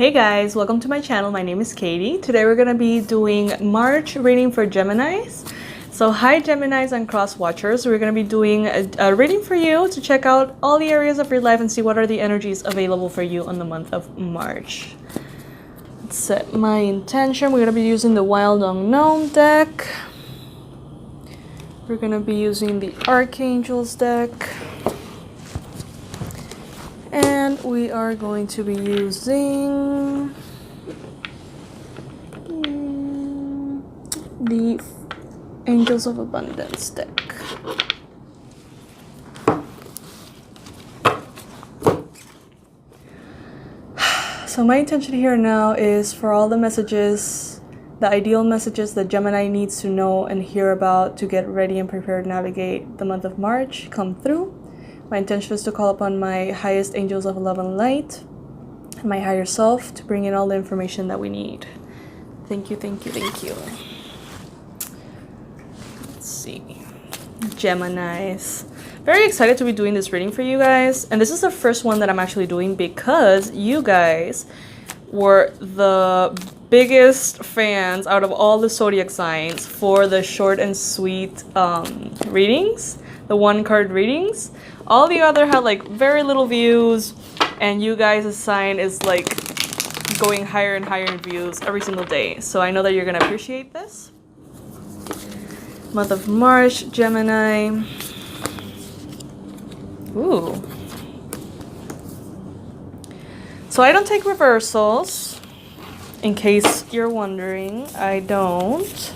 Hey guys, welcome to my channel. My name is Katie. Today we're going to be doing March reading for Geminis. So hi Geminis and cross watchers. We're going to be doing a reading for you to check out all the areas of your life and see what are the energies available for you on the month of March. Let's set my intention. We're going to be using the Wild Unknown deck. We're going to be using the Archangels deck. And we are going to be using the Angels of Abundance deck. So my intention here now is for all the messages, the ideal messages that Gemini needs to know and hear about to get ready and prepared to navigate the month of March come through. My intention is to call upon my highest angels of love and light and my higher self to bring in all the information that we need. Thank you, thank you, thank you. Let's see. Geminis. Very excited to be doing this reading for you guys. And this is the first one that I'm actually doing because you guys were the biggest fans out of all the Zodiac signs for the short and sweet readings, the one card readings. All the other had like very little views, and you guys' sign is like going higher and higher in views every single day. So I know that you're gonna appreciate this. Month of March, Gemini. Ooh. So I don't take reversals, in case you're wondering. I don't.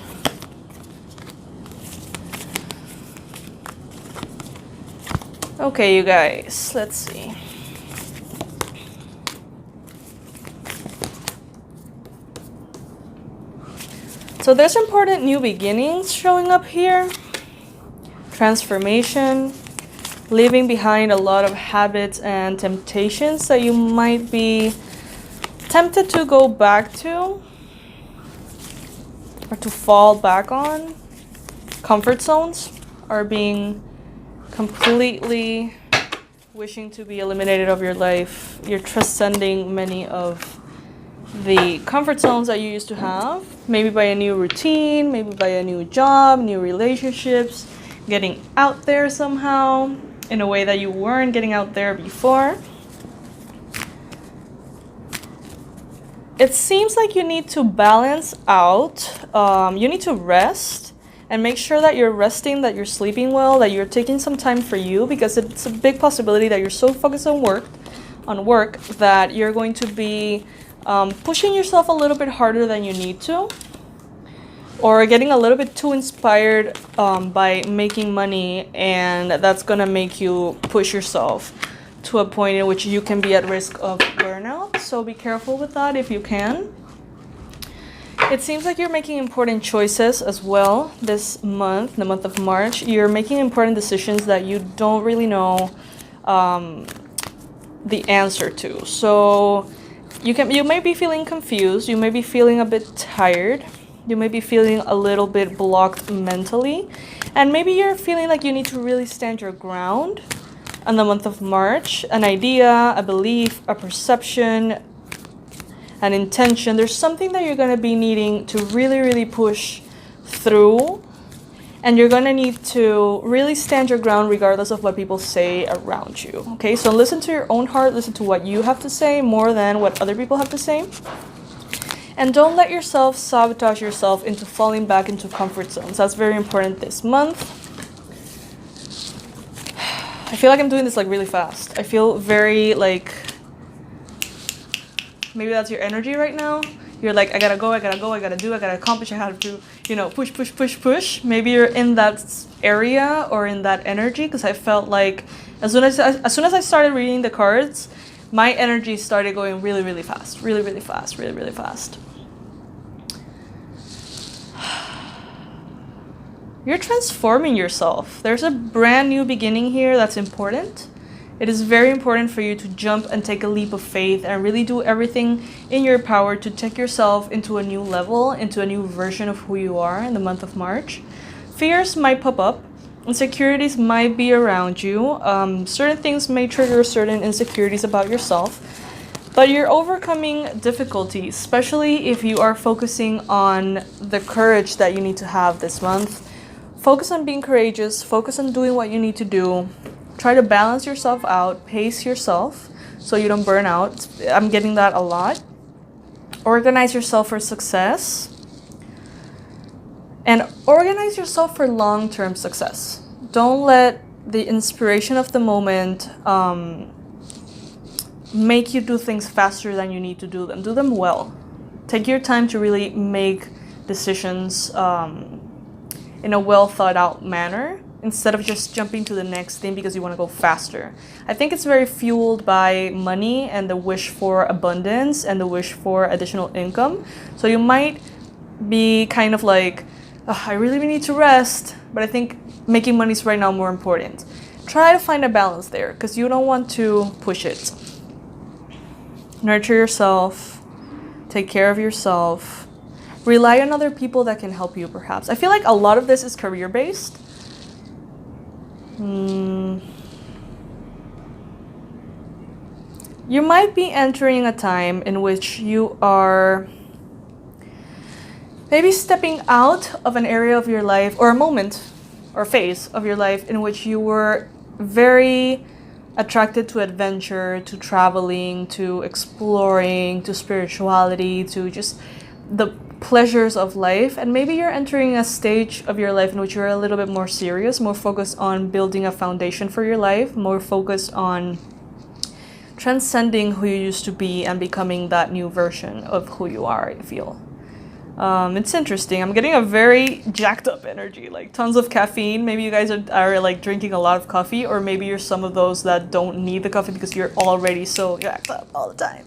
Okay, you guys, let's see. So there's important new beginnings showing up here. Transformation. Leaving behind a lot of habits and temptations that you might be tempted to go back to or to fall back on. Comfort zones are being completely wishing to be eliminated of your life. You're transcending many of the comfort zones that you used to have, maybe by a new routine, maybe by a new job, new relationships, getting out there somehow in a way that you weren't getting out there before. It seems like you need to balance out, you need to rest. And make sure that you're resting, that you're sleeping well, that you're taking some time for you, because it's a big possibility that you're so focused on work that you're going to be pushing yourself a little bit harder than you need to, or getting a little bit too inspired by making money, and that's gonna make you push yourself to a point in which you can be at risk of burnout. So be careful with that if you can. It seems like you're making important choices as well this month, the month of March. You're making important decisions that you don't really know the answer to. So you may be feeling confused. You may be feeling a bit tired. You may be feeling a little bit blocked mentally. And maybe you're feeling like you need to really stand your ground on the month of March. An idea, a belief, a perception, an intention. There's something that you're going to be needing to really push through, and you're going to need to really stand your ground regardless of what people say around you. Okay, so listen to your own heart, listen to what you have to say more than what other people have to say, and don't let yourself sabotage yourself into falling back into comfort zones. That's very important this month. I feel like I'm doing this like really fast. I feel very like, maybe that's your energy right now. You're like, I gotta go, I gotta do, I gotta accomplish, I have to, you know, push. Maybe you're in that area or in that energy, because I felt like as soon as I started reading the cards, my energy started going really fast. Really fast. You're transforming yourself. There's a brand new beginning here that's important. It is very important for you to jump and take a leap of faith and really do everything in your power to take yourself into a new level, into a new version of who you are in the month of March. Fears might pop up. Insecurities might be around you. Certain things may trigger certain insecurities about yourself. But you're overcoming difficulty, especially if you are focusing on the courage that you need to have this month. Focus on being courageous, focus on doing what you need to do. Try to balance yourself out, pace yourself so you don't burn out. I'm getting that a lot. Organize yourself for success. And organize yourself for long-term success. Don't let the inspiration of the moment make you do things faster than you need to do them. Do them well. Take your time to really make decisions in a well thought out manner instead of just jumping to the next thing because you want to go faster. I think it's very fueled by money and the wish for abundance and the wish for additional income. So you might be kind of like, oh, I really need to rest, but I think making money is right now more important. Try to find a balance there because you don't want to push it. Nurture yourself, take care of yourself, rely on other people that can help you perhaps. I feel like a lot of this is career-based. You might be entering a time in which you are maybe stepping out of an area of your life or a moment or phase of your life in which you were very attracted to adventure, to traveling, to exploring, to spirituality, to just the pleasures of life. And maybe you're entering a stage of your life in which you're a little bit more serious, more focused on building a foundation for your life, more focused on transcending who you used to be and becoming that new version of who you are, I feel. It's interesting. I'm getting a very jacked up energy, like tons of caffeine. Maybe you guys are like drinking a lot of coffee, or maybe you're some of those that don't need the coffee because you're already so jacked up all the time.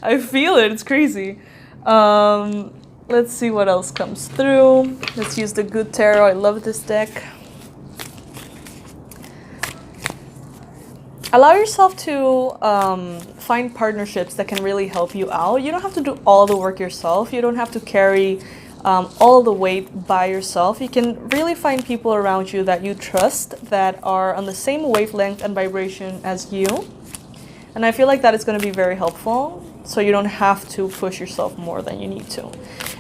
I feel it. It's crazy. Let's see what else comes through. Let's use the Good Tarot. I love this deck. Allow yourself to find partnerships that can really help you out. You don't have to do all the work yourself. You don't have to carry all the weight by yourself. You can really find people around you that you trust, that are on the same wavelength and vibration as you. And I feel like that is going to be very helpful, so you don't have to push yourself more than you need to.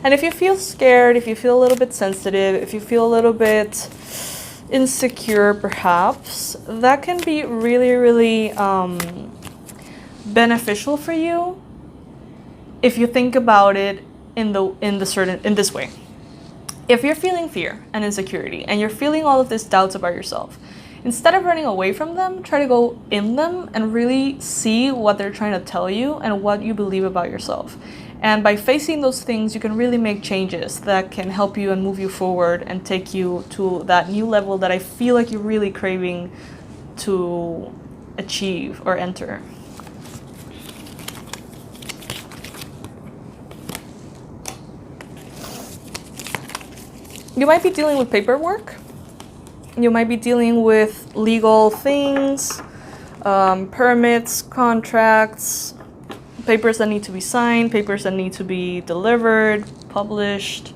And if you feel scared, if you feel a little bit sensitive, if you feel a little bit insecure perhaps, that can be really, really beneficial for you if you think about it in this way. If you're feeling fear and insecurity and you're feeling all of these doubts about yourself, instead of running away from them, try to go in them and really see what they're trying to tell you and what you believe about yourself. And by facing those things, you can really make changes that can help you and move you forward and take you to that new level that I feel like you're really craving to achieve or enter. You might be dealing with paperwork. You might be dealing with legal things, permits, contracts, papers that need to be signed, papers that need to be delivered, published.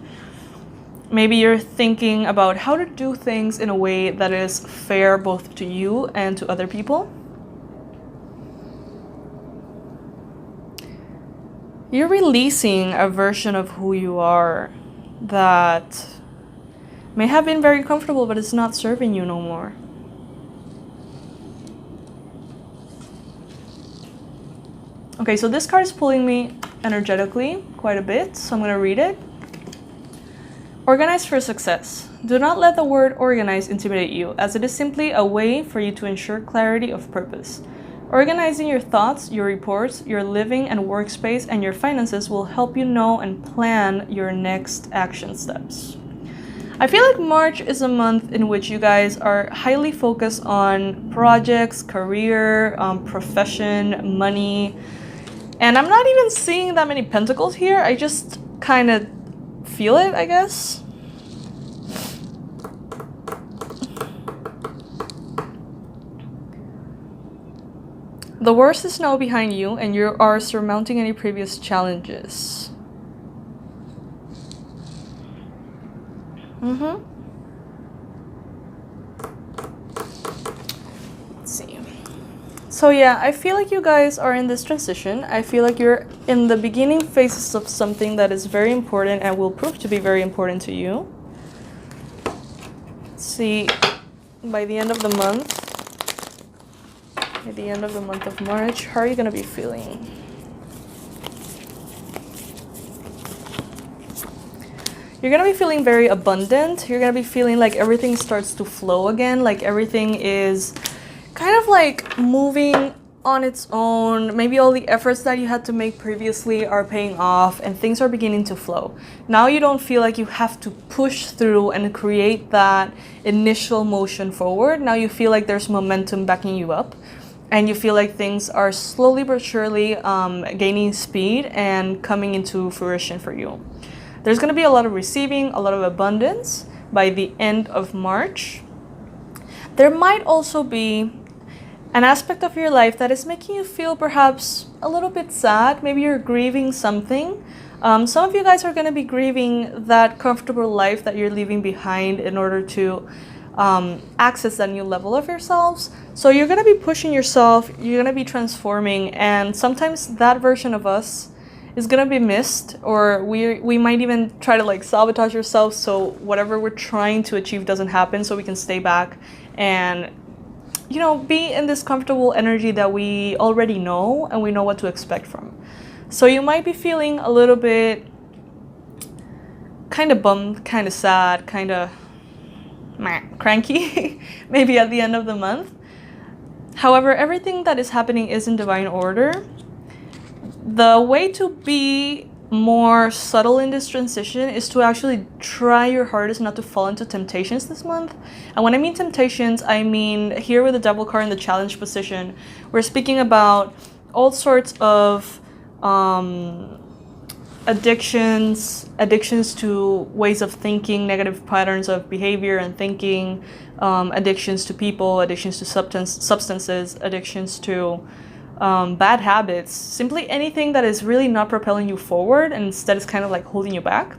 Maybe you're thinking about how to do things in a way that is fair both to you and to other people. You're releasing a version of who you are that may have been very comfortable, but it's not serving you no more. Okay, so this card is pulling me energetically quite a bit, so I'm going to read it. Organize for success. Do not let the word organize intimidate you, as it is simply a way for you to ensure clarity of purpose. Organizing your thoughts, your reports, your living and workspace, and your finances will help you know and plan your next action steps. I feel like March is a month in which you guys are highly focused on projects, career, profession, money. And I'm not even seeing that many pentacles here. I just kind of feel it, I guess. The worst is now behind you, and you are surmounting any previous challenges. Let's see. So yeah, I feel like you guys are in this transition. I feel like you're in the beginning phases of something that is very important and will prove to be very important to you. Let's see, by the end of the month, of March, how are you going to be feeling? You're going to be feeling very abundant. You're going to be feeling like everything starts to flow again, like everything is kind of like moving on its own. Maybe all the efforts that you had to make previously are paying off and things are beginning to flow. Now you don't feel like you have to push through and create that initial motion forward. Now you feel like there's momentum backing you up and you feel like things are slowly but surely gaining speed and coming into fruition for you. There's going to be a lot of receiving, a lot of abundance by the end of March. There might also be an aspect of your life that is making you feel perhaps a little bit sad. Maybe you're grieving something. Some of you guys are going to be grieving that comfortable life that you're leaving behind in order to access that new level of yourselves. So you're going to be pushing yourself, you're going to be transforming, and sometimes that version of us is going to be missed, or we might even try to like sabotage ourselves so whatever we're trying to achieve doesn't happen, so we can stay back and, you know, be in this comfortable energy that we already know and we know what to expect from. So you might be feeling a little bit kind of bummed, kind of sad, kind of cranky, maybe at the end of the month. However, everything that is happening is in divine order. The way to be more subtle in this transition is to actually try your hardest not to fall into temptations this month. And when I mean temptations, I mean here with the Devil card in the challenge position, we're speaking about all sorts of addictions to ways of thinking, negative patterns of behavior and thinking, addictions to people, addictions to substances, addictions to bad habits, simply anything that is really not propelling you forward and instead is kind of like holding you back.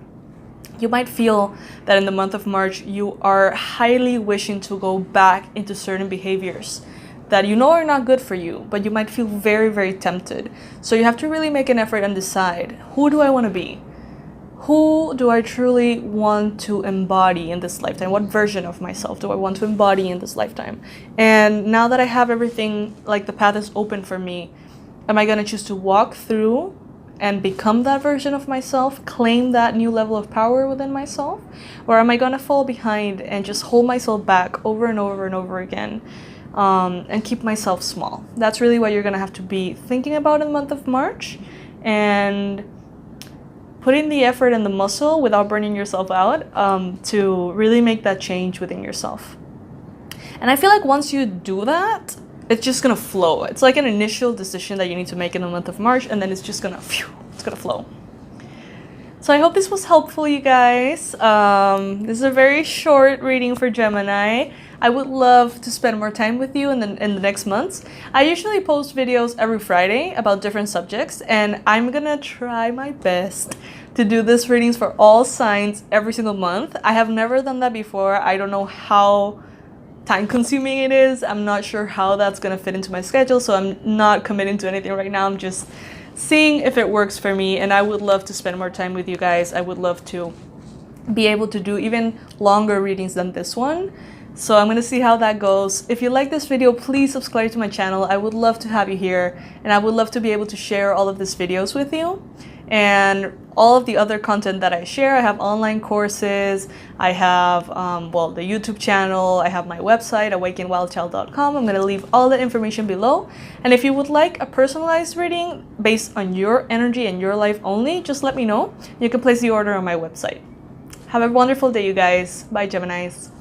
You might feel that in the month of March you are highly wishing to go back into certain behaviors that you know are not good for you, but you might feel very, very tempted. So you have to really make an effort and decide, who do I want to be? Who do I truly want to embody in this lifetime? What version of myself do I want to embody in this lifetime? And now that I have everything, like the path is open for me, am I going to choose to walk through and become that version of myself, claim that new level of power within myself? Or am I going to fall behind and just hold myself back over and over and over again and keep myself small? That's really what you're going to have to be thinking about in the month of March, and putting the effort and the muscle without burning yourself out to really make that change within yourself. And I feel like once you do that, it's just gonna flow. It's like an initial decision that you need to make in the month of March, and then it's just gonna, it's gonna flow. So I hope this was helpful, you guys. This is a very short reading for Gemini. I would love to spend more time with you in the next months. I usually post videos every Friday about different subjects, and I'm gonna try my best to do these readings for all signs every single month. I have never done that before. I don't know how time-consuming it is. I'm not sure how that's gonna fit into my schedule, so I'm not committing to anything right now. I'm just seeing if it works for me, and I would love to spend more time with you guys. I would love to be able to do even longer readings than this one. So I'm gonna see how that goes. If you like this video, please subscribe to my channel. I would love to have you here, and I would love to be able to share all of these videos with you. And all of the other content that I share, I have online courses, I have, well, the YouTube channel, I have my website, awakenwildchild.com. I'm gonna leave all the information below. And if you would like a personalized reading based on your energy and your life only, just let me know. You can place the order on my website. Have a wonderful day, you guys. Bye, Geminis.